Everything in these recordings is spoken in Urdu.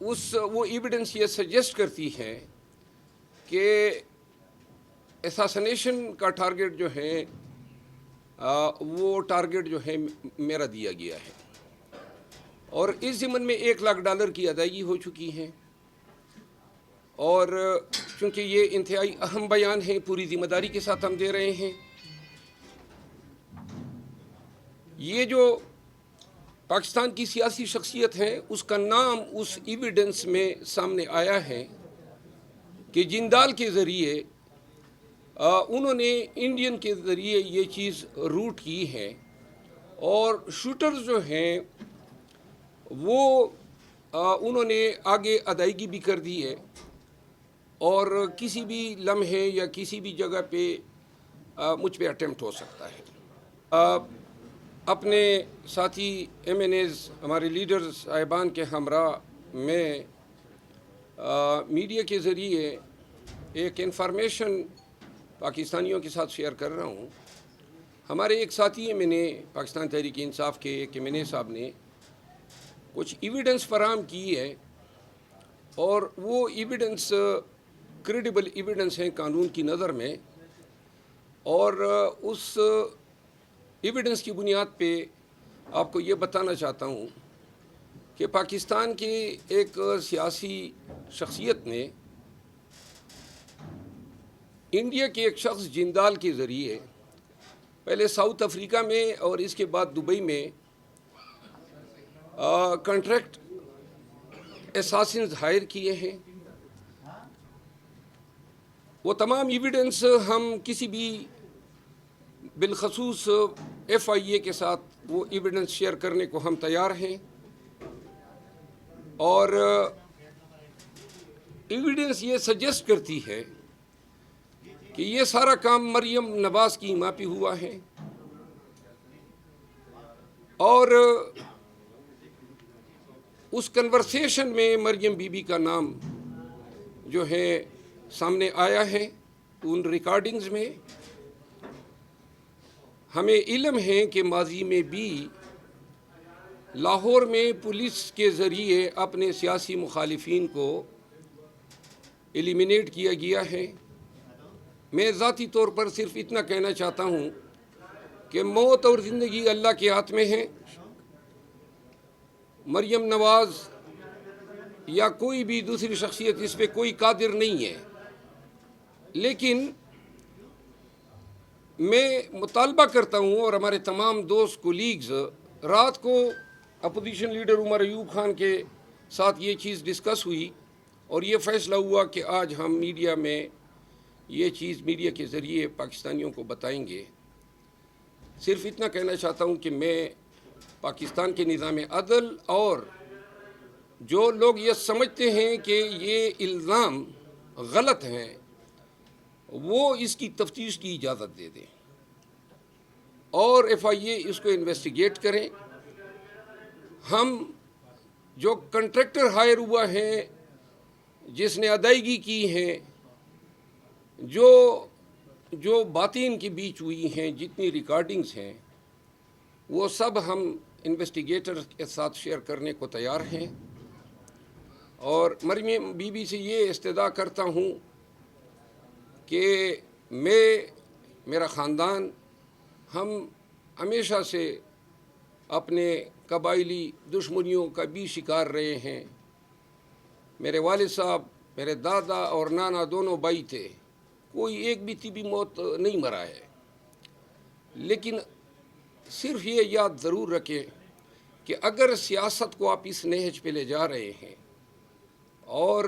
وہ ایویڈنس یہ سجیسٹ کرتی ہے کہ اساسنیشن کا ٹارگیٹ جو ہے وہ ٹارگیٹ جو ہے میرا دیا گیا ہے، اور اس ضمن میں $1,00,000 کی ادائیگی ہو چکی ہے، اور چونکہ یہ انتہائی اہم بیان ہے، پوری ذمہ داری کے ساتھ ہم دے رہے ہیں۔ یہ جو پاکستان کی سیاسی شخصیت ہے، اس کا نام اس ایویڈنس میں سامنے آیا ہے کہ جندال کے ذریعے انہوں نے انڈین کے ذریعے یہ چیز روٹ کی ہے، اور شوٹرز جو ہیں وہ انہوں نے آگے ادائیگی بھی کر دی ہے، اور کسی بھی لمحے یا کسی بھی جگہ پہ مجھ پہ اٹیمپٹ ہو سکتا ہے۔ اپنے ساتھی ایم این ایز، ہمارے لیڈرز صاحبان کے ہمراہ میں میڈیا کے ذریعے ایک انفارمیشن پاکستانیوں کے ساتھ شیئر کر رہا ہوں۔ ہمارے ایک ساتھی ایم این اے، پاکستان تحریک انصاف کے ایک ایم این اے صاحب نے کچھ ایویڈنس فراہم کی ہے، اور وہ ایویڈنس کریڈیبل ایویڈنس ہیں قانون کی نظر میں، اور اس ایویڈنس کی بنیاد پہ آپ کو یہ بتانا چاہتا ہوں کہ پاکستان کے ایک سیاسی شخصیت نے انڈیا کے ایک شخص جندال کے ذریعے پہلے ساؤتھ افریقہ میں اور اس کے بعد دبئی میں کنٹریکٹ اساسنز ہائر کیے ہیں۔ وہ تمام ایویڈنس ہم کسی بھی، بالخصوص ایف آئی اے کے ساتھ وہ ایویڈنس شیئر کرنے کو ہم تیار ہیں، اور ایویڈنس یہ سجیسٹ کرتی ہے کہ یہ سارا کام مریم نواز کی ماں پہ ہوا ہے، اور اس کنورسیشن میں مریم بی بی کا نام جو ہے سامنے آیا ہے ان ریکارڈنگز میں۔ ہمیں علم ہے کہ ماضی میں بھی لاہور میں پولیس کے ذریعے اپنے سیاسی مخالفین کو ایلیمینیٹ کیا گیا ہے۔ میں ذاتی طور پر صرف اتنا کہنا چاہتا ہوں کہ موت اور زندگی اللہ کے ہاتھ میں ہے۔ مریم نواز یا کوئی بھی دوسری شخصیت اس پہ کوئی قادر نہیں ہے، لیکن میں مطالبہ کرتا ہوں، اور ہمارے تمام دوست کولیگز، رات کو اپوزیشن لیڈر عمر ایوب خان کے ساتھ یہ چیز ڈسکس ہوئی، اور یہ فیصلہ ہوا کہ آج ہم میڈیا میں یہ چیز میڈیا کے ذریعے پاکستانیوں کو بتائیں گے۔ صرف اتنا کہنا چاہتا ہوں کہ میں پاکستان کے نظام عدل اور جو لوگ یہ سمجھتے ہیں کہ یہ الزام غلط ہیں، وہ اس کی تفتیش کی اجازت دے دیں، اور ایف آئی اے اس کو انویسٹیگیٹ کریں۔ ہم جو کنٹریکٹر ہائر ہوا ہے، جس نے ادائیگی کی ہے، جو باتیں ان کے بیچ ہوئی ہیں، جتنی ریکارڈنگز ہیں، وہ سب ہم انویسٹیگیٹر کے ساتھ شیئر کرنے کو تیار ہیں، اور مریم بی بی سے یہ استدعا کرتا ہوں کہ میرا خاندان، ہم ہمیشہ سے اپنے قبائلی دشمنیوں کا بھی شکار رہے ہیں۔ میرے والد صاحب، میرے دادا اور نانا دونوں بھائی تھے، کوئی ایک بھی طبی موت نہیں مرا ہے، لیکن صرف یہ یاد ضرور رکھیں کہ اگر سیاست کو آپ اس نہج پہ لے جا رہے ہیں، اور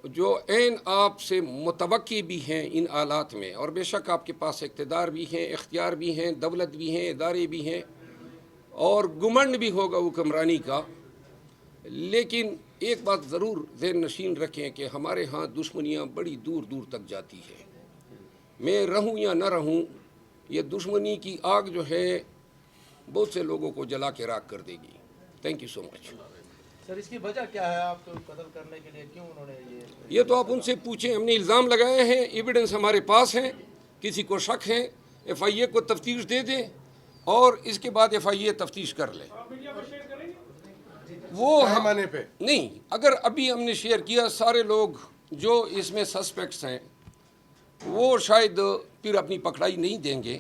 جو عین آپ سے متوقع بھی ہیں ان حالات میں، اور بے شک آپ کے پاس اقتدار بھی ہیں، اختیار بھی ہیں، دولت بھی ہیں، ادارے بھی ہیں، اور گمنڈ بھی ہوگا حکمرانی کا، لیکن ایک بات ضرور ذہن نشین رکھیں کہ ہمارے ہاں دشمنیاں بڑی دور دور تک جاتی ہے۔ میں رہوں یا نہ رہوں، یہ دشمنی کی آگ جو ہے بہت سے لوگوں کو جلا کے راکھ کر دے گی۔ تھینک یو سو مچ۔ سر، اس کی وجہ کیا ہے؟ آپ کو قتل کرنے کے لیے کیوں انہوں نے یہ تو آپ ان سے پوچھیں۔ ہم نے الزام لگائے ہیں، ایویڈنس ہمارے پاس ہیں، کسی کو شک ہے ایف آئی اے کو تفتیش دے دیں، اور اس کے بعد ایف آئی اے تفتیش کر لے۔ وہ پیمانے پہ نہیں، اگر ابھی ہم نے شیئر کیا سارے لوگ جو اس میں سسپیکٹس ہیں وہ شاید پھر اپنی پکڑائی نہیں دیں گے،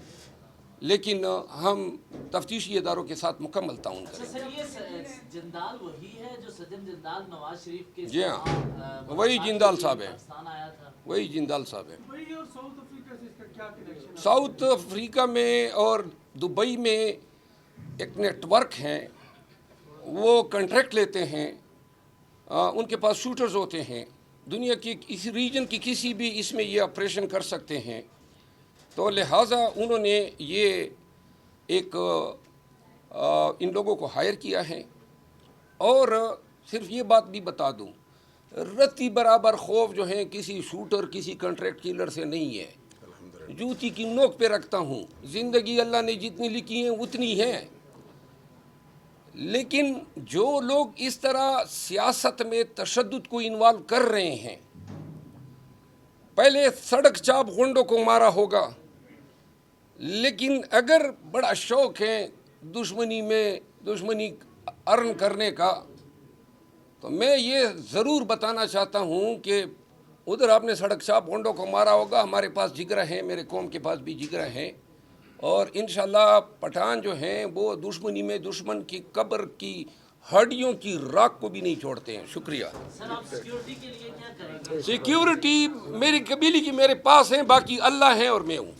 لیکن ہم تفتیشی اداروں کے ساتھ مکمل تعاون کریں گے۔ سر یہ جندال وہی ہے جو سجن جندال نواز شریف کے جی ہاں، وہی جندال صاحب ہے، پاکستان آیا تھا؟ وہی جندال صاحب ہے۔ دبئی اور ساؤتھ افریقہ سے اس کا کیا کنیکشن ہے؟ ساؤتھ افریقہ میں اور دبئی میں ایک نیٹ ورک ہیں، وہ کنٹریکٹ لیتے ہیں، ان کے پاس شوٹرز ہوتے ہیں، دنیا کی اس ریجن کی کسی بھی اس میں یہ آپریشن کر سکتے ہیں، تو لہٰذا انہوں نے یہ ایک ان لوگوں کو ہائر کیا ہے۔ اور صرف یہ بات بھی بتا دوں، رتی برابر خوف جو ہے کسی شوٹر کسی کنٹریکٹ کلر سے نہیں ہے، جوتی کی نوک پہ رکھتا ہوں، زندگی اللہ نے جتنی لکھی ہیں اتنی ہے، لیکن جو لوگ اس طرح سیاست میں تشدد کو انوالو کر رہے ہیں، پہلے سڑک چاپ غنڈوں کو مارا ہوگا، لیکن اگر بڑا شوق ہے دشمنی ارن کرنے کا، تو میں یہ ضرور بتانا چاہتا ہوں کہ ادھر آپ نے سڑک چاپ غنڈوں کو مارا ہوگا، ہمارے پاس جگرہ ہیں، میرے قوم کے پاس بھی جگرہ ہیں، اور انشاءاللہ پٹھان جو ہیں وہ دشمنی میں دشمن کی قبر کی ہڈیوں کی راکھ کو بھی نہیں چھوڑتے ہیں۔ شکریہ۔ سر آپ سیکیورٹی کے لیے کیا کریں گے؟ سیکیورٹی میری قبیلے کی میرے پاس ہیں، باقی اللہ ہیں اور میں ہوں۔